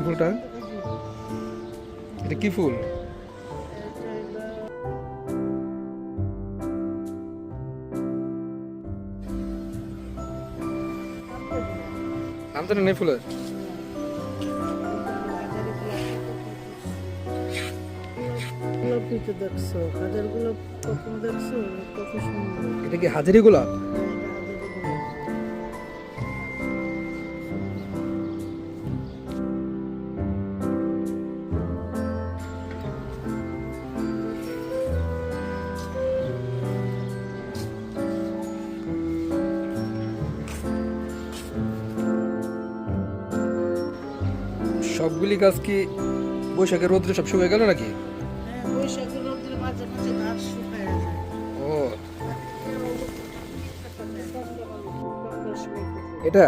ফুলটা এটা কি ফুল? নাম তো নেই ফুলের। দেখছো হাজার গোলাপ কখনো দেখছো? কত সুন্দর। এটা কি হাজারি গোলাপ? সবগুলি গাছ কি বৈশাখের রোদ্রে সব শুকিয়ে গেল নাকি? বৈশাখের রোদের মাঝে মাঝে ঘাস শুকায় যায়। ও এটা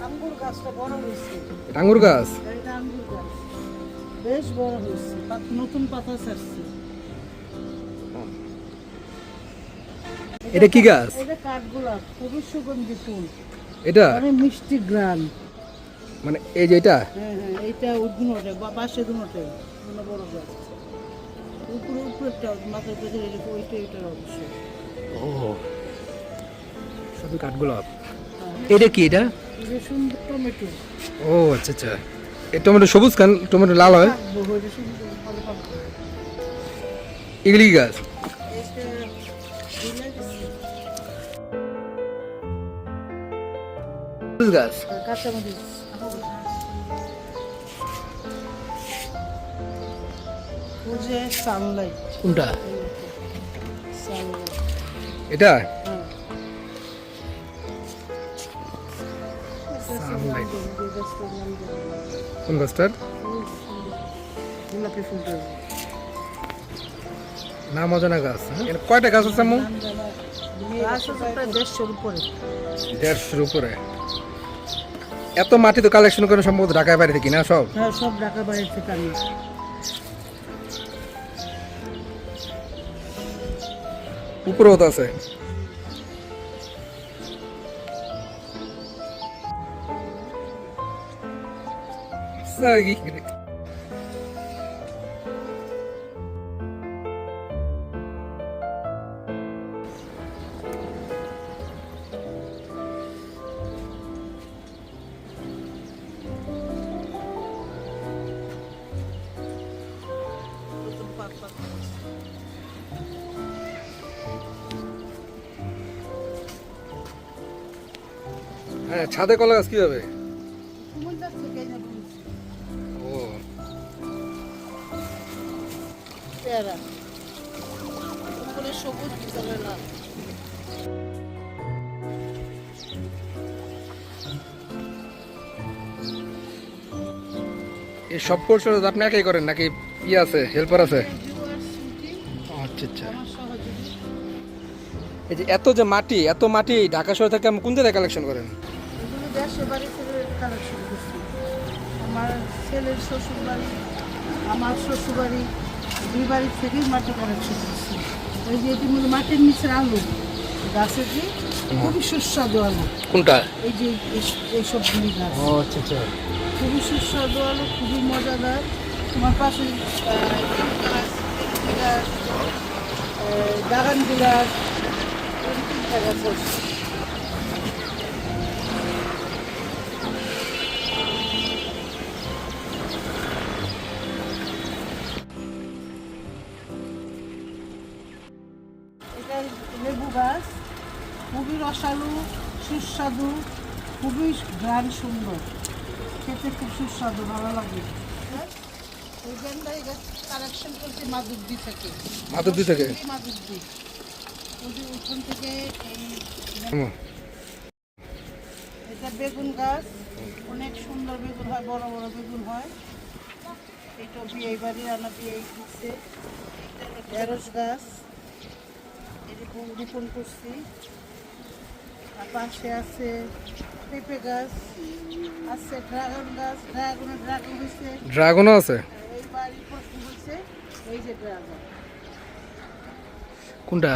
আঙ্গুর গাছটা বড় হয়েছে। আঙ্গুর গাছ। এটা আঙ্গুর গাছ বেশ বড় হয়েছে, নতুন পাতা ছাড়ছে। এটা কি গাছ? এটা কাঠগোলাপ, খুবই সুগন্ধি ফুল। এটা অনেক মিষ্টি গ্রান। মানে এই যে এটা? হ্যাঁ হ্যাঁ, এইটা উদ্গুনোটে বা বাসে দুনোটে বড় গাছ। উপরে উপরেটা মাথার কাছে ওইটা এটার অংশ। ও শুধু কাঠগোলাপ। এটা কি? এটা এটা সুন্দর টমেটো। ও আচ্ছা আচ্ছা। এই টমেটো সবুজ কান, টমেটো লাল হয়। ওইটা সুন্দর ভালো পাবো। এগুলি কি গাছ? এটা সবুজ গাছ। কাঁচামরিচ। ওই যে সানলাইট। কোনটা? সানলাইট। এটা হ্যাঁ। Sunlight. গাছটার নাম জানি না। কোন গাছটার গোলাপি ফুলটা নাম অজানা গাছ? এর কয়টা গাছ আছে আম্মু? গাছ আছে প্রায় 150-র উপরে। 150-র উপরে। এত মাটি তো কালেকশন করে সম্ভবত ঢাকায় বাইরে থেকে না সব? হ্যাঁ, সব ঢাকা বাইরে থেকে আনি। উপরেও তো আছে। হ্যাঁ, ছাদে কলা গাছ কিভাবে? ও পেয়ারা উপরে সবুজ, ভিতরে লাল। এই সব পরিচর্যা আপনি একাই করেন নাকি ই আছে, হেল্পার আছে? আচ্ছা আচ্ছা। এই যে এত যে মাটি, এত মাটি ঢাকা শহর থেকে কোন জায়গায় কালেকশন করেন? এগুলো দেশের বাড়ি থেকে কালেকশন করছি। আমার ছেলের শ্বশুর বাড়ি, আমার শ্বশুর বাড়ি, দুই বাড়ি থেকেই মাটি কালেকশন করছি। ওই যে এটি মাটির নিচের আলু গাছের যে খুবই সুস্বাদু আলু। কোনটা? এই যে এইসব গুলি গাছ ও আচ্ছা আচ্ছা। খুবই সুস্বাদু আলু, খুবই মজাদার। তোমার পাশে বাগান বিলাস গাছ আছে। এটা লেবু গাছ, খুবই রসালো, সুস্বাদু, খুবই ঘ্রাণ সুন্দর, খেতে খুব সুস্বাদু, ভালো লাগে। ওই জন্য এই গাছ কালেকশন করছি মাধুরদি থেকে। মাধবদী থেকে? মাধুরদি ওই যে ওখান থেকে হুম। এটা বেগুন গাছ, অনেক সুন্দর বেগুন হয়, বড় বড় বেগুন হয়। এটা বিয়ে বাড়ি আনা বিয়ে দিচ্ছে। ঢেঁড়স গাছ এরকম রোপণ করছি। আর পাশে আছে পেঁপে গাছ আছে, ড্রাগন গাছ, ড্রাগন হয়েছে। ড্রাগনও আছে? এই বাড়ির প্রথম হয়েছে এই যে ড্রাগন। কোনটা?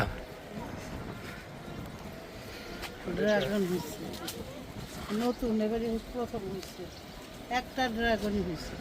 ড্রাগন হয়েছে নতুন, এবারে প্রথম হয়েছে, একটা ড্রাগনই হয়েছে।